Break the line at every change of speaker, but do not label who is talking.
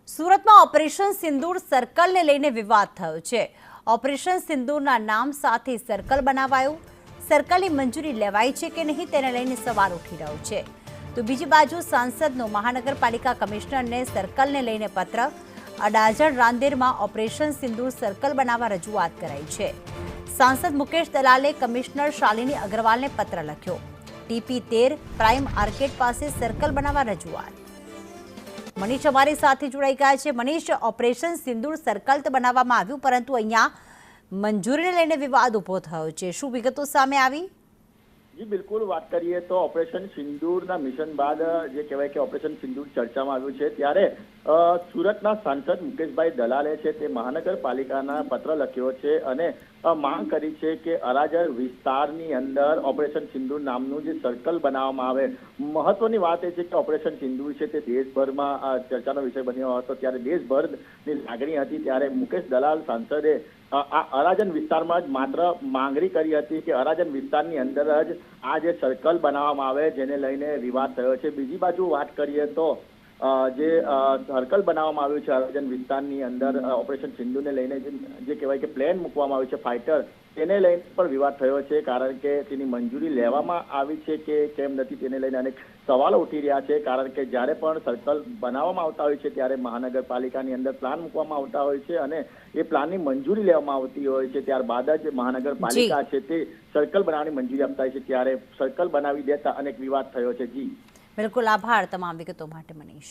સુરતમાં ઓપરેશન સિંદૂર સર્કલને લઈને વિવાદ થયો છે। ઓપરેશન સિંદૂરના નામ સાથે સર્કલ બનાવાયું। સર્કલની મંજૂરી લેવાઈ છે કે નહીં તેને લઈને સવાલ ઉઠી રહ્યો છે। તો બીજી બાજુ સાંસદનો મહાનગરપાલિકા કમિશનરને સર્કલને લઈને પત્ર। અડાજણ રાંદેરમાં ઓપરેશન સિંદૂર સર્કલ બનાવવા રજૂઆત કરાઈ છે। સાંસદ મુકેશ દલાલે કમિશનર શાલિની અગ્રવાલને પત્ર લખ્યો। TP13 પ્રાઇમ આર્કેડ પાસે સર્કલ બનાવવા રજૂઆત। મનીષ અમારી સાથે જોડાઈ ગયા છે। મનીષ, ઓપરેશન સિંદૂર સર્કલ તો બનાવવામાં આવ્યું, પરંતુ અહીંયા મંજૂરીને લઈને વિવાદ ઉભો થયો છે। શું વિગતો સામે આવી?
જી બિલકુલ, વાત કરીએ તો ઓપરેશન સિંદૂરના મિશન બાદ જે કહેવાય કે ઓપરેશન સિંદૂર ચર્ચામાં આવ્યું છે, ત્યારે સુરતના સાંસદ મુકેશભાઈ દલાલે છે તે મહાનગરપાલિકાના પત્ર લખ્યો છે અને માંગ કરી છે કે અરાજણ વિસ્તારની અંદર ઓપરેશન સિંદૂર નામનું જે સર્કલ બનાવવામાં આવે। મહત્વની વાત એ છે કે ઓપરેશન સિંદૂર છે તે દેશભરમાં ચર્ચાનો વિષય બન્યો હતો, ત્યારે દેશભરની લાગણી હતી। ત્યારે મુકેશ દલાલ સાંસદે આ અરાજન વિસ્તારમાં જ માત્ર માંગણી કરી હતી કે અરાજન વિસ્તારની અંદર જ આ જે સર્કલ બનાવવામાં આવે, જેને લઈને વિવાદ થયો છે। બીજી બાજુ વાત કરીએ તો જે સર્કલ બનાવવામાં આવ્યું છે અરાજન વિસ્તારની અંદર ઓપરેશન સિંધુને લઈને જે કહેવાય કે પ્લેન મૂકવામાં આવ્યું છે ફાઇટર, તેને લઈને પણ વિવાદ થયો છે, કારણ કે તેની મંજૂરી લેવામાં આવી છે કે કેમ નથી તેને લઈને અનેક સવાલો ઉઠી રહ્યા છે। કારણ કે જ્યારે પણ સર્કલ બનાવવામાં આવતા હોય છે ત્યારે મહાનગરપાલિકાની અંદર પ્લાન મૂકવામાં આવતા હોય છે અને એ પ્લાનની મંજૂરી લેવામાં આવતી હોય છે, ત્યારબાદ જ મહાનગરપાલિકા છે તે સર્કલ બનાવવાની મંજૂરી આપતા હોય છે। ત્યારે સર્કલ બનાવી દેતા અનેક વિવાદ થયો છે। જી
બિલકુલ, આભાર તમામ વિગતો માટે મનીષ।